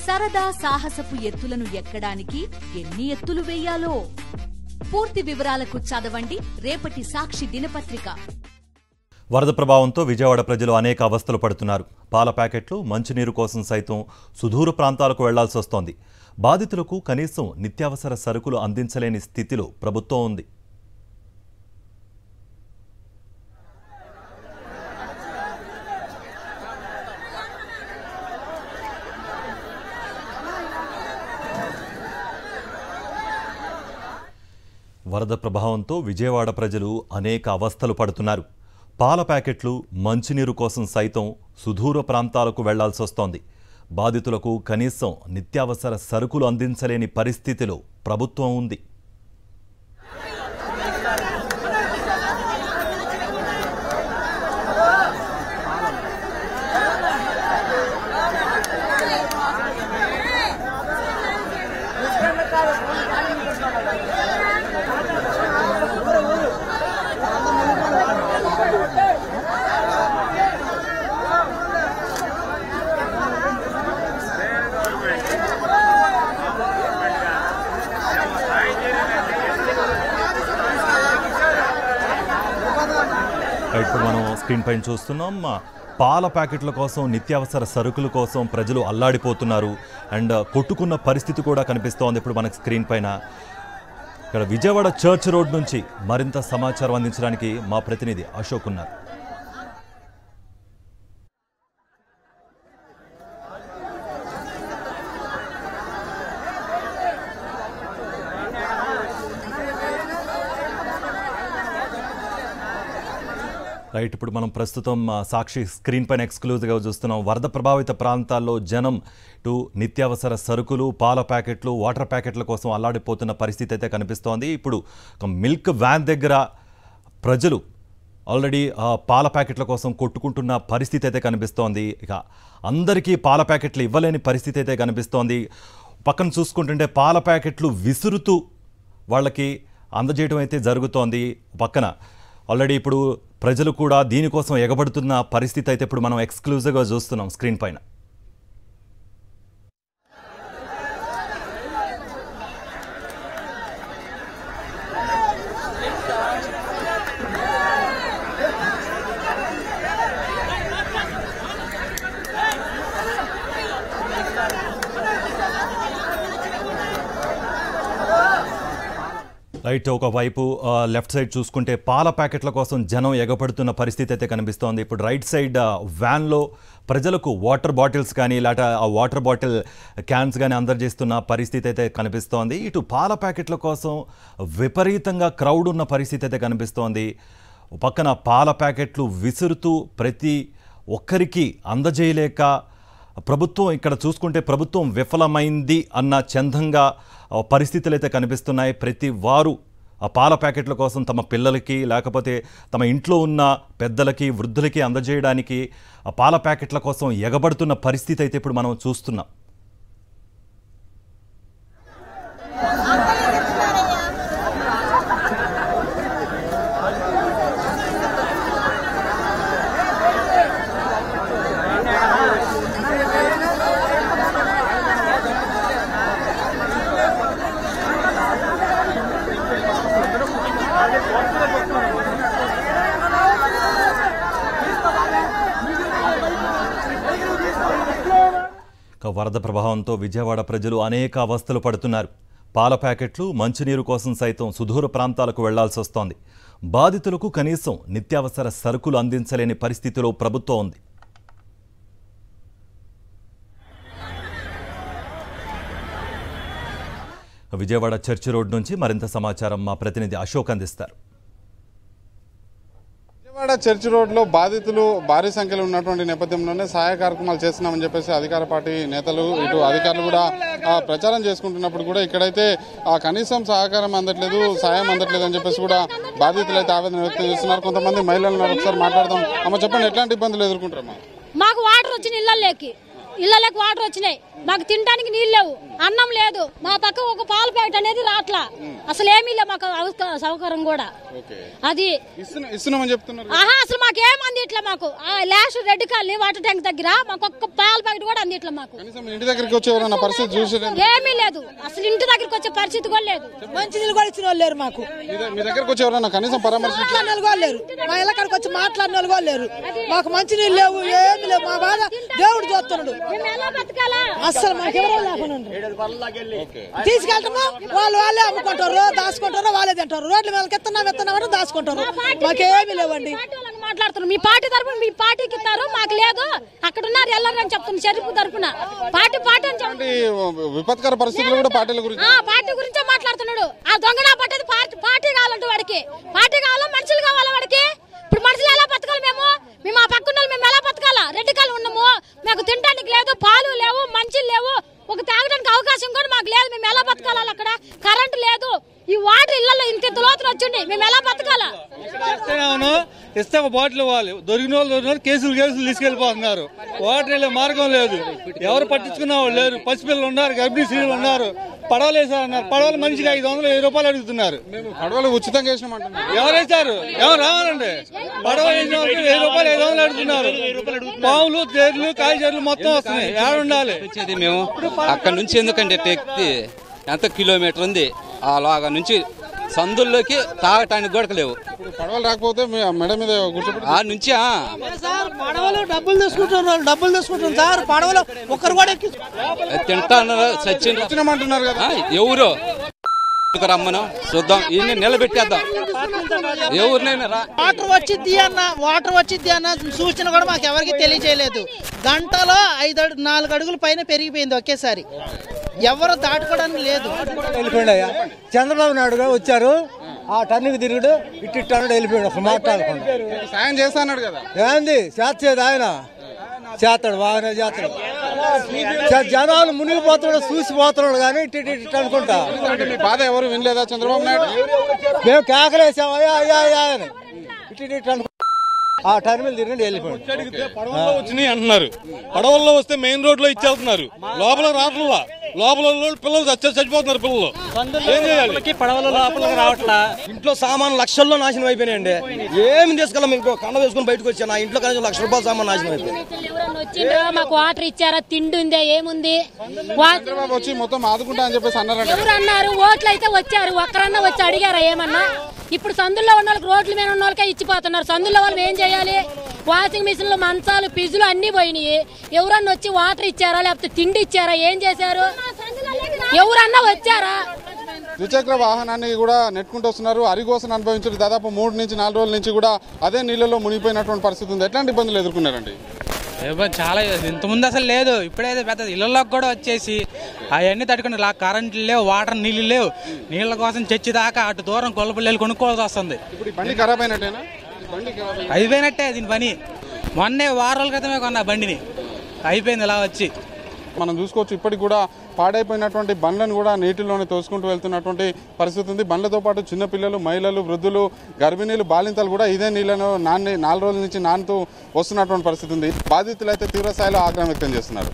సరదా సాహసపు ఎత్తులను ఎక్కడానికి ఎన్ని ఎత్తులు వేయాలో పూర్తి వివరాలకు చదవండి రేపటి సాక్షి దినపత్రిక. వరద ప్రభావంతో విజయవాడ ప్రజలు అనేక అవస్థలు పడుతున్నారు. పాల ప్యాకెట్లు, మంచినీరు కోసం సైతం సుదూర ప్రాంతాలకు వెళ్లాల్సి వస్తోంది. బాధితులకు కనీసం నిత్యావసర సరుకులు అందించలేని స్థితిలో ప్రభుత్వం ఉంది. వరద ప్రభావంతో విజయవాడ ప్రజలు అనేక అవస్థలు పడుతున్నారు. పాల ప్యాకెట్లు, మంచినీరు కోసం సైతం సుదూర ప్రాంతాలకు వెళ్లాల్సి వస్తోంది. బాధితులకు కనీసం నిత్యావసర సరుకులు అందించలేని పరిస్థితిలో ప్రభుత్వం ఉంది. ఇప్పుడు మనం స్క్రీన్ పైన చూస్తున్నాం. పాల ప్యాకెట్ల కోసం, నిత్యావసర సరుకుల కోసం ప్రజలు అల్లాడిపోతున్నారు. అండ్ కొట్టుకున్న పరిస్థితి కూడా కనిపిస్తోంది ఇప్పుడు మనకు స్క్రీన్ పైన. ఇక్కడ విజయవాడ చర్చ్ రోడ్ నుంచి మరింత సమాచారం అందించడానికి మా ప్రతినిధి అశోక్ ఉన్నారు. రైట్, ఇప్పుడు మనం ప్రస్తుతం సాక్షి స్క్రీన్ పైన ఎక్స్క్లూజివ్గా చూస్తున్నాం. వరద ప్రభావిత ప్రాంతాల్లో జనం ఇటు నిత్యావసర సరుకులు, పాల ప్యాకెట్లు, వాటర్ ప్యాకెట్ల కోసం అల్లాడిపోతున్న పరిస్థితి అయితే కనిపిస్తోంది. ఇప్పుడు ఒక మిల్క్ వ్యాన్ దగ్గర ప్రజలు ఆల్రెడీ పాల ప్యాకెట్ల కోసం కొట్టుకుంటున్న పరిస్థితి అయితే కనిపిస్తోంది. ఇక అందరికీ పాల ప్యాకెట్లు ఇవ్వలేని పరిస్థితి అయితే కనిపిస్తోంది. పక్కన చూసుకుంటుంటే పాల ప్యాకెట్లు విసురుతూ వాళ్ళకి అందజేయడం అయితే జరుగుతోంది. పక్కన ఆల్రెడీ ఇప్పుడు ప్రజలు కూడా దీనికోసం ఎగబడుతున్న పరిస్థితి అయితే ఇప్పుడు మనం ఎక్స్క్లూజివ్గా చూస్తున్నాం స్క్రీన్ పైన. రైట్, ఒకవైపు లెఫ్ట్ సైడ్ చూసుకుంటే పాల ప్యాకెట్ల కోసం జనం ఎగపడుతున్న పరిస్థితి అయితే కనిపిస్తోంది. ఇప్పుడు రైట్ సైడ్ వ్యాన్లో ప్రజలకు వాటర్ బాటిల్స్ కానీ లేక ఆ వాటర్ బాటిల్ క్యాన్స్ కానీ అందజేస్తున్న పరిస్థితి అయితే కనిపిస్తోంది. ఇటు పాల ప్యాకెట్ల కోసం విపరీతంగా క్రౌడ్ ఉన్న పరిస్థితి అయితే కనిపిస్తోంది. పక్కన పాల ప్యాకెట్లు విసురుతూ ప్రతి ఒక్కరికి అందజేయలేక ప్రభుత్వం ఇక్కడ చూసుకుంటే ప్రభుత్వం విఫలమైంది అన్న చందంగా పరిస్థితులు అయితే కనిపిస్తున్నాయి. ప్రతి వారు ఆ పాల ప్యాకెట్ల కోసం తమ పిల్లలకి లేకపోతే తమ ఇంట్లో ఉన్న పెద్దలకి, వృద్ధులకి అందజేయడానికి ఆ పాల ప్యాకెట్ల కోసం ఎగబడుతున్న పరిస్థితి అయితే ఇప్పుడు మనం చూస్తున్నాం. వరద ప్రభావంతో విజయవాడ ప్రజలు అనేక అవస్థలు పడుతున్నారు. పాల ప్యాకెట్లు, మంచినీరు కోసం సైతం సుదూర ప్రాంతాలకు వెళ్లాల్సి వస్తోంది. బాధితులకు కనీసం నిత్యావసర సరుకులు అందించలేని పరిస్థితిలో ప్రభుత్వం ఉంది. విజయవాడ చర్చ్ రోడ్ నుంచి మరింత సమాచారం మా ప్రతినిధి అశోక్ అందిస్తారు. విజయవాడ చర్చ్ రోడ్లో బాధితులు భారీ సంఖ్యలో ఉన్నటువంటి నేపథ్యంలోనే సహాయ కార్యక్రమాలు చేస్తున్నామని చెప్పేసి అధికార పార్టీ నేతలు, ఇటు అధికారులు కూడా ప్రచారం చేసుకుంటున్నప్పుడు కూడా ఇక్కడైతే కనీసం సహకారం అందట్లేదు, సాయం అందట్లేదు అని చెప్పేసి కూడా బాధితులు అయితే ఆవేదన వ్యక్తం చేస్తున్నారు. కొంతమంది మహిళలు ఒకసారి మాట్లాడదాం. అమ్మ చెప్పండి, ఎట్లాంటి ఇబ్బందులు ఎదుర్కొంటారమ్మా? మాకు వాటర్ వచ్చిన ఇళ్ళకి వాటర్ వచ్చినాయి. మాకు తినడానికి నీళ్ళు లేవు, అన్నం లేదు, మా పక్క ఒక పాల ప్యాకెట్ అనేది రాట్లా, అసలు ఏమీ లేవు మాకు సౌకర్యం కూడా. అది ఆహా అసలు మాకేం అందిట్లా. మాకు last red colony water tank దగ్గర మాకు ఒక్క పాల ప్యాకెట్ కూడా అందిట్లా. మాకు ఇంటి దగ్గరికి వచ్చే పరిస్థితి ఏమీ లేదు, అసలు ఇంటి దగ్గరికి వచ్చే పరిస్థితి కూడా లేదు. మంచి నీళ్ళు కూడా ఇచ్చిన వాళ్ళు లేరు. మాకు మీ దగ్గరకు వచ్చే కనీసం మాట్లాడిన వాళ్ళు లేరు, మా ఇళ్ళకాడికి వచ్చి మాట్లాడిన వాళ్ళు కూడా లేరు. మాకు మంచి నీళ్ళు లేవు, ఏమి లేవు. మా బాధ దేవుడు చూస్తున్నాడు. అసలు మాకు ఎవరో లేకుండా తీసుకెళ్తాము, వాళ్ళే అమ్ముకుంటారు, దాచుకుంటారు, వాళ్ళే తింటారు. రోడ్ల మీద ఎత్తున్నామంటే దాచుకుంటారు. మాకేమీ లేవండి. మాట్లాడుతున్నారు మీ పార్టీ తరఫున, మీ పార్టీకి ఇస్తారు, మాకు లేదు. అక్కడ ఉన్నారు వెళ్ళరని చెప్తున్నారు షరీఫ్ తరఫున. పార్టీ అని చెప్పండి. విపత్కర పరిస్థితులు కూడా పార్టీల గురించి పార్టీ గురించే మాట్లాడుతున్నాడు. ఆ దొంగనా పట్టేది పార్టీ కావాలంటే వాడికి, పార్టీ కావాలా, మనుషులు కావాలా వాడికి. ఇప్పుడు మనుషులు ఎలా బతకాలి? మేము ఆ పక్కన మేము ఎలా బతకాలా? రెడ్డి కాలు ఉన్నాము, మాకు తినడానికి లేదు, పాలు లేవు, మంచులు లేవు, ఒక తాగడానికి అవకాశం కూడా మాకు లేదు. మేము ఎలా బతకాలా? అక్కడ కరెంటు లేదు, ఈ వాటర్ ఇళ్లలో ఇంత లోతులు వచ్చింది, మేము ఎలా బతకాలా? ఇస్తే ఒక బాటిల్ ఇవ్వాలి, దొరికిన వాళ్ళు కేసులు తీసుకెళ్లిపోతున్నారు. వాటర్ వెళ్ళే మార్గం లేదు, ఎవరు పట్టించుకున్న వాళ్ళు లేరు. పసిపిల్లలు ఉన్నారు, గర్భిణీ స్త్రీలు ఉన్నారు. పడవలు వేసారన్నారు, పడవలు మనిషికి 500 రూపాయలు అడుగుతున్నారు. పడవలు ఉచితంగా వేసినామంటున్నారు. ఎవరు వేశారు? ఎవరు రావాలండి? పడవ వేసిన 1000 రూపాయలు 500 అడుగుతున్నారు. పావులు, తేర్లు, కాయచర్లు మొత్తం వస్తున్నాయి. ఏడు ఉండాలి మేము అక్కడ నుంచి ఎందుకంటే ఎక్కి ఎంత కిలోమీటర్ ఉంది, అలాగా నుంచి సందుల్లోకి తాగటానికి కూడా లేవు. పడవలు రాకపోతే మెడ మీద ఆ నుంచి పడవలు డబ్బులు తీసుకుంటున్నారు సార్. పడవలు ఒక్కరు కూడా తింటాన్నారు, సచ్చినమంటున్నారు కదా. ఎవరు రమ్మను చూద్దాం, ఈయన నిలబెట్టేద్దాం. ఎవరినైనా వాటర్ వచ్చిద్ది అన్న సూచన కూడా మాకు ఎవరికి తెలియజేయలేదు. గంటలో 4 అడుగుల పైన పెరిగిపోయింది ఒకేసారి. ఎవరు దాటుకోవడానికి లేదు. వెళ్ళిపోయాడు. చంద్రబాబు నాయుడు గారు వచ్చారు, ఆ టర్నింగ్ తిరుగుడు ఇట్టు వెళ్ళిపోయాడు. అసలు మాట్లాడకుండా సాయం చేస్తాడు కదా. ఏంది చేసేది? ఆయన చేస్తాడు, బాగానే చేస్తాడు. జనాలు మునిగిపోతున్నాడు, చూసిపోతున్నాడు కానీ ఇట్టు అనుకుంటా. బాధ ఎవరు వినలేదా చంద్రబాబు నాయుడు? మేము కేకలేసాం అయ్యా అయ్యా అయ్యా అని ఇట్టు అనుకుంటా. ఆ టర్మినల్ తిరిగి వెళ్ళిపోయాడు. పడవల్లో వచ్చినాయి అంటున్నారు. పడవల్లో వస్తే మెయిన్ రోడ్ లో ఇచ్చేస్తున్నారు, లోపల రావట్లా. లోపల పిల్లలు చచ్చిపోతున్నారు. పిల్లలు ఏం చేయాలి? పడవల లోపలికి రావట్లా. ఇంట్లో సామాన్ లక్షల్లో నాశనం అయిపోయినాయండి. ఏమి తీసుకెళ్ళాం? ఇంకో కండ వేసుకుని బయటకు వచ్చా. నా ఇంట్లో కనీసం ₹1,00,000 సామాన్ నాశనం అయిపోయింది. మాకు వాటర్ ఇచ్చారా? తిండి ఉందా? ఏముంది? చంద్రబాబు వచ్చి మొత్తం ఆదుకుంటా అని చెప్పేసి అన్నారు. ఎవరు అన్నారు? ఓట్లు అయితే వచ్చారు, ఒక్కరన్నా వచ్చి అడిగారా ఏమన్నా? ఇప్పుడు సందుల్లో ఉన్న వాళ్ళకి, రోడ్ల మీద ఉన్న వాళ్ళకే ఇచ్చిపోతున్నారు. సందుల్లో వాళ్ళు ఏం చేయాలి? వాషింగ్ మిషన్లు, మంచాలు, పిజులు అన్ని పోయినాయి. ఎవరన్నా వచ్చి వాటర్ ఇచ్చారా? లేకపోతే తిండి ఇచ్చారా? ఏం చేశారు? ఎవరన్నా వచ్చారా? ద్విచక్ర వాహనాన్ని కూడా నెట్టుకుంటూ వస్తున్నారు. అరిగోసను అనుభవించారు. దాదాపు 3 నుంచి 4 రోజుల నుంచి కూడా అదే నీళ్ళలో మునిగిపోయినటువంటి పరిస్థితి ఉంది. ఎట్లాంటి ఇబ్బందులు ఎదుర్కొన్నారండి? చాలా ఇంతకుముందు అసలు లేదు, ఇప్పుడైతే పెద్ద ఇళ్లలోకి కూడా వచ్చేసి అవన్నీ తట్టుకుని కరెంట్లు లేవు, వాటర్ నీళ్ళు లేవు. నీళ్ళ కోసం చచ్చి దాకా అటు దూరం కొలపల్లి కొనుక్కోవాల్సి వస్తుంది. అయిపోయినట్టే దీని పని. మొన్నే వారాల క్రితమే కొన్నా బండిని, అయిపోయింది ఇలా వచ్చి. మనం చూసుకోవచ్చు, ఇప్పటికి కూడా పాడైపోయినటువంటి బండ్లను కూడా నీటిలోనే తోసుకుంటూ వెళ్తున్నటువంటి పరిస్థితి ఉంది. బండ్లతో పాటు చిన్నపిల్లలు, మహిళలు, వృద్ధులు, గర్భిణీలు, బాలింతలు కూడా ఇదే నీళ్లను 4 రోజుల నుంచి నానుతూ వస్తున్నటువంటి పరిస్థితి ఉంది. బాధితులు అయితే తీవ్రస్థాయిలో ఆగ్రహం వ్యక్తం చేస్తున్నారు.